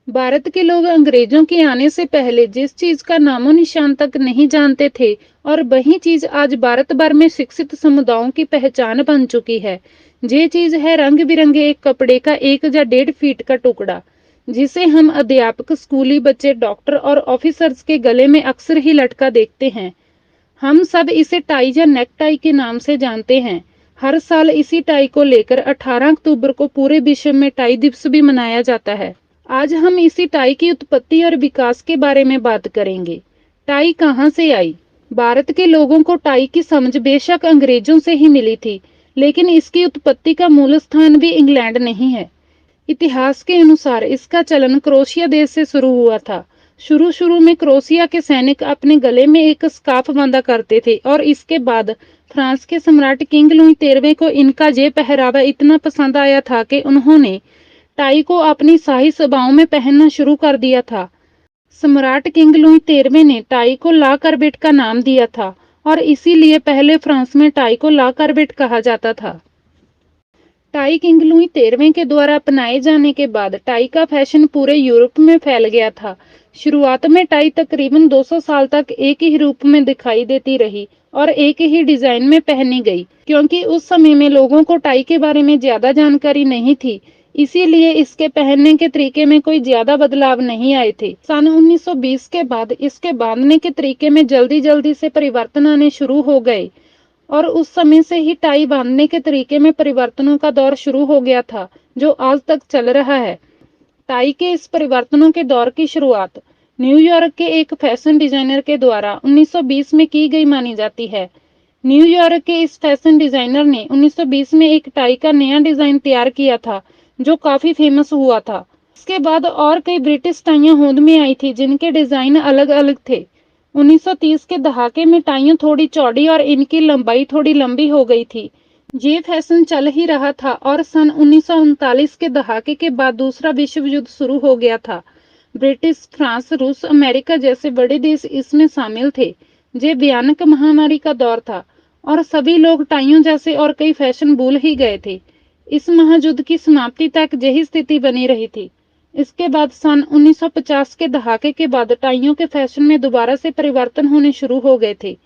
भारत के लोग अंग्रेजों के आने से पहले जिस चीज का नामो निशान तक नहीं जानते थे, और वही चीज आज भारत भर में शिक्षित समुदायों की पहचान बन चुकी है। ये चीज है रंग बिरंगे एक कपड़े का 1 या 1.5 फीट का टुकड़ा, जिसे हम अध्यापक, स्कूली बच्चे, डॉक्टर और ऑफिसर्स के गले में अक्सर ही लटका देखते हैं। हम सब इसे टाई या नेक टाई के नाम से जानते हैं। हर साल इसी टाई को लेकर 18 अक्टूबर को पूरे विश्व में टाई दिवस भी मनाया जाता है। आज हम इसी टाई की उत्पत्ति और विकास के बारे में बात करेंगे। टाई कहाँ से आई? भारत के लोगों को टाई की समझ बेशक अंग्रेजों से ही मिली थी, लेकिन इसकी उत्पत्ति का मूल स्थान भी इंग्लैंड नहीं है। इतिहास के अनुसार इसका चलन क्रोशिया देश से शुरू हुआ था। शुरू शुरू में क्रोशिया के सैनिक अपने गले में एक स्कार्फ बांधा करते थे, और इसके बाद फ्रांस के सम्राट किंग लुई 13वें को इनका ये पहरावा इतना पसंद आया था कि उन्होंने टाई को अपनी शाही सभाओं में पहनना शुरू कर दिया था। सम्राट किंग लुई 13वें ने टाई को ला करबेट का नाम दिया था, और इसीलिए पहले फ्रांस में टाई को ला करबेट कहा जाता था। टाई किंग लुई 13वें के द्वारा अपनाए जाने के बाद टाई का फैशन पूरे यूरोप में फैल गया था। शुरुआत में टाई तकरीबन 200 साल तक एक ही रूप में दिखाई देती रही और एक ही डिजाइन में पहनी गई, क्योंकि उस समय में लोगों को टाई के बारे में ज्यादा जानकारी नहीं थी। इसीलिए इसके पहनने के तरीके में कोई ज्यादा बदलाव नहीं आए थे। सन 1920 के बाद इसके बांधने के तरीके में जल्दी जल्दी से परिवर्तन आने शुरू हो गए, और उस समय से ही टाई बांधने के तरीके में परिवर्तनों का दौर शुरू हो गया था, जो आज तक चल रहा है। टाई के इस परिवर्तनों के दौर की शुरुआत न्यूयॉर्क के एक फैशन डिजाइनर के द्वारा 1920 में की गई मानी जाती है। न्यूयॉर्क के इस फैशन डिजाइनर ने 1920 में एक टाई का नया डिजाइन तैयार किया था, जो काफी फेमस हुआ था। इसके बाद और कई ब्रिटिश टाइयां होंद में आई थी, जिनके डिजाइन अलग अलग थे। 1930 के दहाके में टाइयां थोड़ी चौड़ी और इनकी लंबाई थोड़ी लंबी हो गई थी। ये फैशन चल ही रहा था, और सन 1939 के दहाके के बाद दूसरा विश्व युद्ध शुरू हो गया था। ब्रिटिश, फ्रांस, रूस, अमेरिका जैसे बड़े देश इसमें शामिल थे। ये भयानक महामारी का दौर था, और सभी लोग टाइयों जैसे और कई फैशन भूल ही गए थे। इस महायुद्ध की समाप्ति तक यही स्थिति बनी रही थी। इसके बाद सन 1950 के दहाके के बाद टाइयों के फैशन में दोबारा से परिवर्तन होने शुरू हो गए थे।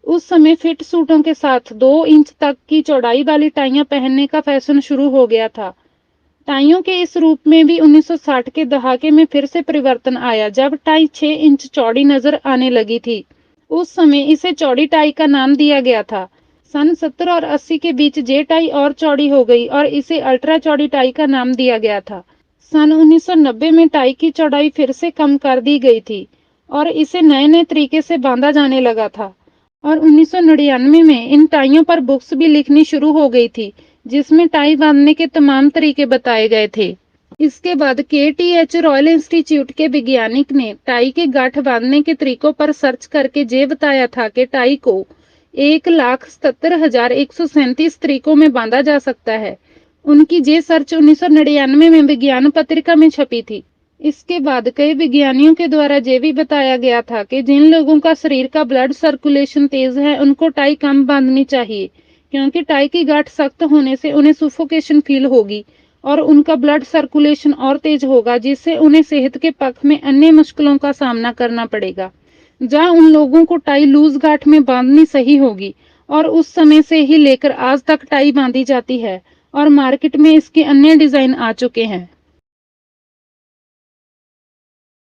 उस समय फिट सूटों के साथ 2 इंच तक की चौड़ाई वाली टाइयां पहनने का फैशन शुरू हो गया था। टाइयों के इस रूप में भी 1960 के दहाके में फिर से परिवर्तन आया, जब टाई 6 इंच चौड़ी नजर आने लगी थी। उस समय इसे चौड़ी टाई का नाम दिया गया था। सन 70 और 80 के बीच ये टाई और चौड़ी हो गई, और इसे अल्ट्रा चौड़ी टाई का नाम दिया गया था। सन 1990 में टाई की चौड़ाई फिर से कम कर दी गई थी, और इसे नए नए तरीके से बांधा जाने लगा था। और 1999 में इन टाइयों पर बुक्स भी लिखनी शुरू हो गई थी, जिसमें टाई बांधने के तमाम तरीके बताए गए थे। इसके बाद KTH रॉयल इंस्टीट्यूट के वैज्ञानिक ने टाई के गांठ बांधने के तरीकों पर सर्च करके ये बताया था कि टाई को 1,77,137 तरीकों में बांधा जा सकता है। उनकी ये सर्च 1999 में विज्ञान पत्रिका में छपी थी। इसके बाद कई विज्ञानियों के द्वारा ये भी बताया गया था कि जिन लोगों का शरीर का ब्लड सर्कुलेशन तेज है, उनको टाई कम बांधनी चाहिए, क्योंकि टाई की गांठ सख्त होने से उन्हें सुफोकेशन फील होगी और उनका ब्लड सर्कुलेशन और तेज होगा, जिससे उन्हें सेहत के पक्ष में अन्य मुश्किलों का सामना करना पड़ेगा। जहां उन लोगों को टाई लूज गांठ में बांधनी सही होगी, और उस समय से ही लेकर आज तक टाई बांधी जाती है, और मार्केट में इसके अन्य डिजाइन आ चुके हैं।